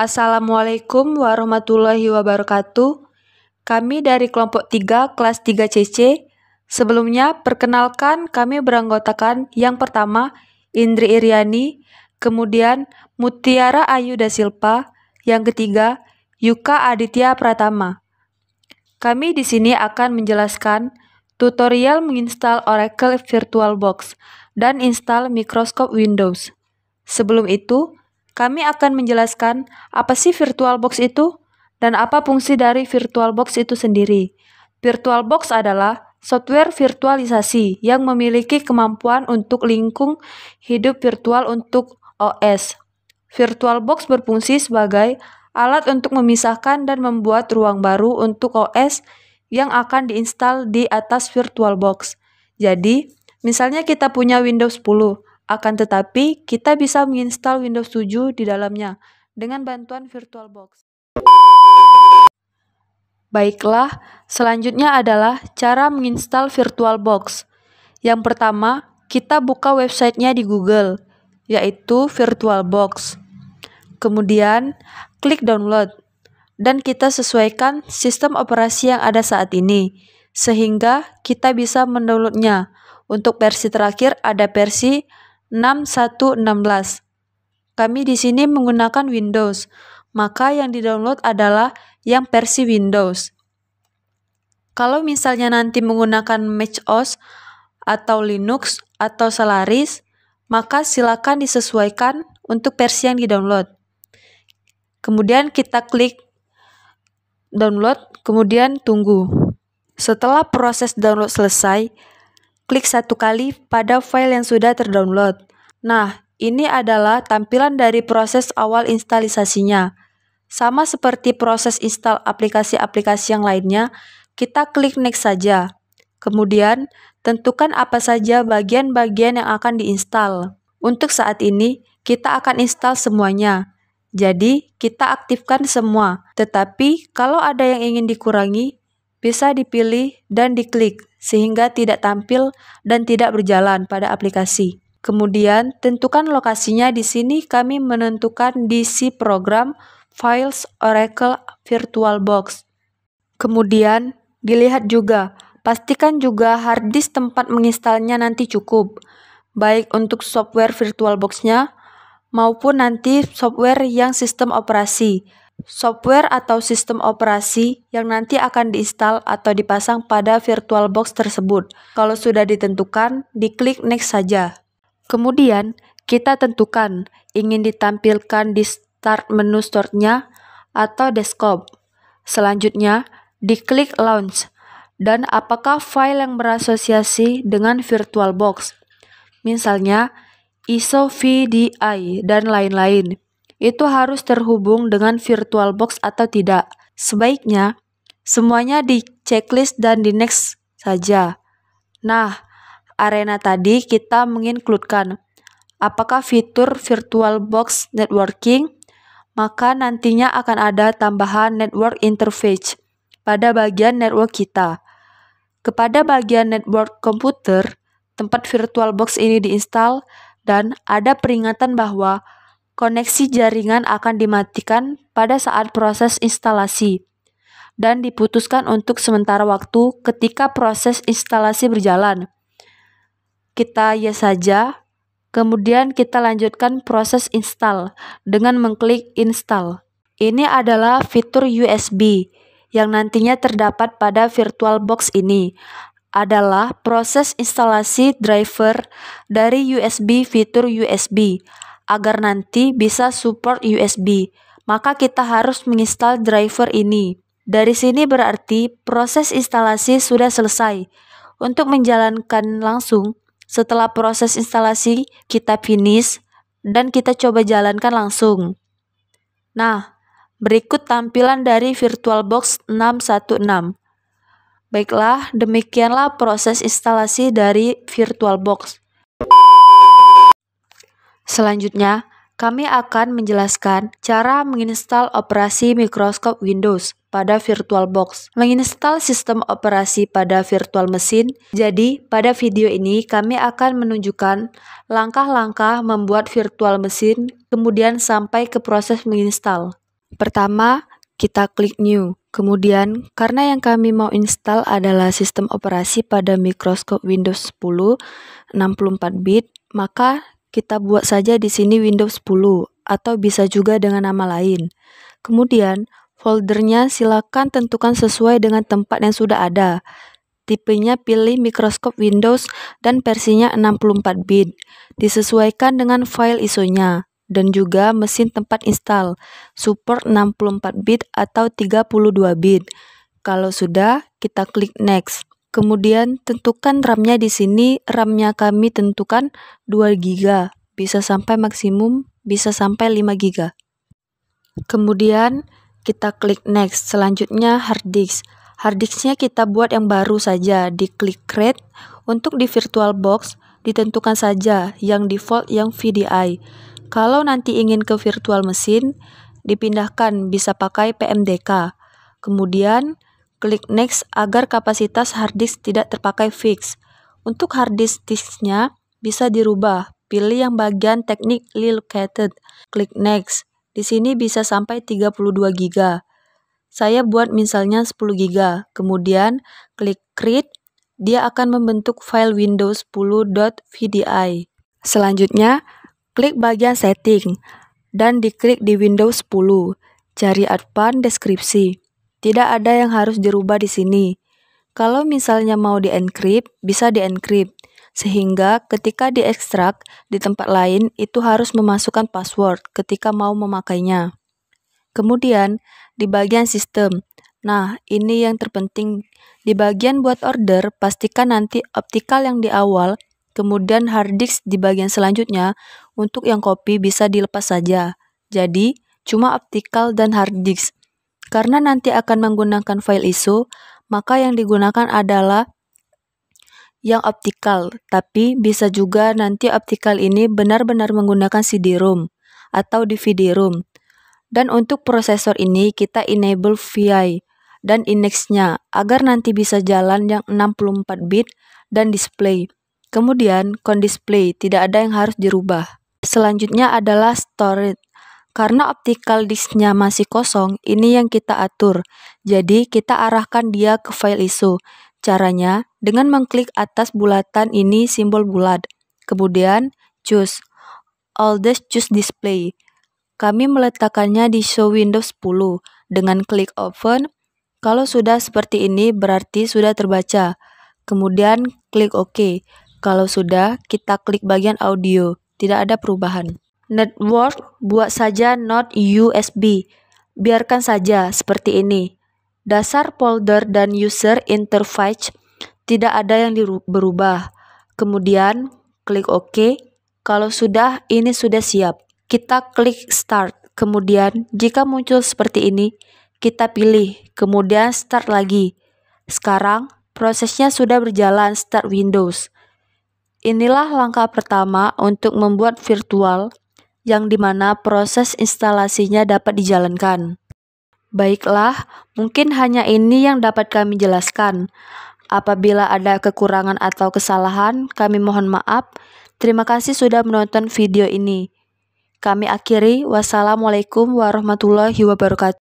Assalamualaikum warahmatullahi wabarakatuh. Kami dari kelompok 3 kelas 3CC. Sebelumnya, perkenalkan kami beranggotakan yang pertama Indri Iriani, kemudian Mutiara Ayu Dasilpa, yang ketiga Yuka Aditya Pratama. Kami di sini akan menjelaskan tutorial menginstal Oracle VirtualBox dan install Microsoft Windows. Sebelum itu, kami akan menjelaskan apa sih VirtualBox itu dan apa fungsi dari VirtualBox itu sendiri. VirtualBox adalah software virtualisasi yang memiliki kemampuan untuk lingkung hidup virtual untuk OS. VirtualBox berfungsi sebagai alat untuk memisahkan dan membuat ruang baru untuk OS yang akan diinstal di atas VirtualBox. Jadi, misalnya kita punya Windows 10, akan tetapi kita bisa menginstal Windows 7 di dalamnya dengan bantuan VirtualBox. Baiklah, selanjutnya adalah cara menginstal VirtualBox. Yang pertama, kita buka websitenya di Google, yaitu VirtualBox. Kemudian, klik download, dan kita sesuaikan sistem operasi yang ada saat ini, sehingga kita bisa mendownloadnya. Untuk versi terakhir ada versi 6.1.16. Kami di sini menggunakan Windows, maka yang di-download adalah yang versi Windows. Kalau misalnya nanti menggunakan macOS atau Linux atau Solaris, maka silakan disesuaikan untuk versi yang di-download. Kemudian kita klik download, kemudian tunggu. Setelah proses download selesai, klik satu kali pada file yang sudah terdownload. Nah, ini adalah tampilan dari proses awal instalisasinya. Sama seperti proses install aplikasi-aplikasi yang lainnya, kita klik next saja. Kemudian, tentukan apa saja bagian-bagian yang akan diinstal. Untuk saat ini, kita akan install semuanya. Jadi, kita aktifkan semua. Tetapi, kalau ada yang ingin dikurangi, bisa dipilih dan diklik, sehingga tidak tampil dan tidak berjalan pada aplikasi. Kemudian, tentukan lokasinya. Di sini kami menentukan di C program Files Oracle VirtualBox. Kemudian, dilihat juga, pastikan juga harddisk tempat menginstalnya nanti cukup, baik untuk software VirtualBox-nya maupun nanti software yang sistem operasi. Software atau sistem operasi yang nanti akan diinstal atau dipasang pada VirtualBox tersebut. Kalau sudah ditentukan, diklik next saja. Kemudian, kita tentukan ingin ditampilkan di start menu store-nya atau desktop. Selanjutnya, diklik launch dan apakah file yang berasosiasi dengan VirtualBox. Misalnya, ISO VDI dan lain-lain. Itu harus terhubung dengan VirtualBox atau tidak. Sebaiknya, semuanya di checklist dan di next saja. Nah, arena tadi kita mengincludekan apakah fitur VirtualBox networking, maka nantinya akan ada tambahan network interface pada bagian network kita. Kepada bagian network komputer, tempat VirtualBox ini diinstal dan ada peringatan bahwa koneksi jaringan akan dimatikan pada saat proses instalasi dan diputuskan untuk sementara waktu ketika proses instalasi berjalan. Kita yes saja, kemudian kita lanjutkan proses install dengan mengklik install. Ini adalah fitur USB yang nantinya terdapat pada VirtualBox ini. Adalah proses instalasi driver dari USB fitur USB. Agar nanti bisa support USB, maka kita harus menginstal driver ini. Dari sini berarti proses instalasi sudah selesai. Untuk menjalankan langsung, setelah proses instalasi kita finish dan kita coba jalankan langsung. Nah, berikut tampilan dari VirtualBox 6.1.6. Baiklah, demikianlah proses instalasi dari VirtualBox. Selanjutnya, kami akan menjelaskan cara menginstal operasi Microsoft Windows pada VirtualBox. Menginstal sistem operasi pada virtual machine. Jadi, pada video ini kami akan menunjukkan langkah-langkah membuat virtual machine, kemudian sampai ke proses menginstal. Pertama, kita klik New. Kemudian, karena yang kami mau install adalah sistem operasi pada Microsoft Windows 10 64-bit, maka kita buat saja di sini Windows 10 atau bisa juga dengan nama lain. Kemudian, foldernya silakan tentukan sesuai dengan tempat yang sudah ada. Tipenya pilih Microsoft Windows dan versinya 64-bit. Disesuaikan dengan file ISO-nya dan juga mesin tempat install, support 64-bit atau 32-bit. Kalau sudah, kita klik Next. Kemudian tentukan RAM-nya di sini, RAM-nya kami tentukan 2 GB, bisa sampai maksimum bisa sampai 5 GB. Kemudian kita klik Next. Selanjutnya hard disk. Hard disknya kita buat yang baru saja, diklik Create. Untuk di VirtualBox, ditentukan saja yang default yang VDI. Kalau nanti ingin ke virtual mesin, dipindahkan bisa pakai PMDK. Kemudian, klik Next agar kapasitas hard disk tidak terpakai fix. Untuk hard disknya bisa dirubah, pilih yang bagian technically located, klik Next. Di sini bisa sampai 32 GB. Saya buat misalnya 10 GB. Kemudian klik Create, dia akan membentuk file Windows 10.vdi. Selanjutnya, klik bagian setting dan diklik di Windows 10. Cari Advanced Deskripsi. Tidak ada yang harus dirubah di sini. Kalau misalnya mau di-encrypt, bisa di-encrypt. Sehingga ketika diekstrak di tempat lain itu harus memasukkan password ketika mau memakainya. Kemudian di bagian sistem. Nah, ini yang terpenting. Di bagian buat order, pastikan nanti optikal yang di awal, kemudian hard disk di bagian selanjutnya. Untuk yang copy bisa dilepas saja. Jadi, cuma optikal dan hard disk. Karena nanti akan menggunakan file ISO, maka yang digunakan adalah yang optikal, tapi bisa juga nanti optikal ini benar-benar menggunakan CD-ROM atau DVD-ROM. Dan untuk prosesor ini kita enable VI dan indexnya agar nanti bisa jalan yang 64-bit dan display. Kemudian display tidak ada yang harus dirubah. Selanjutnya adalah storage. Karena optical disknya masih kosong, ini yang kita atur. Jadi kita arahkan dia ke file ISO. Caranya dengan mengklik atas bulatan ini simbol bulat. Kemudian choose display. Kami meletakkannya di show Windows 10 dengan klik open. Kalau sudah seperti ini berarti sudah terbaca. Kemudian klik OK. Kalau sudah, kita klik bagian audio. Tidak ada perubahan. Network, buat saja not USB. Biarkan saja seperti ini. Dasar folder dan user interface tidak ada yang berubah. Kemudian klik OK. Kalau sudah, ini sudah siap. Kita klik start. Kemudian jika muncul seperti ini, kita pilih. Kemudian start lagi. Sekarang prosesnya sudah berjalan start Windows. Inilah langkah pertama untuk membuat virtual yang dimana proses instalasinya dapat dijalankan. Baiklah, mungkin hanya ini yang dapat kami jelaskan. Apabila ada kekurangan atau kesalahan, kami mohon maaf. Terima kasih sudah menonton video ini. Kami akhiri. Wassalamualaikum warahmatullahi wabarakatuh.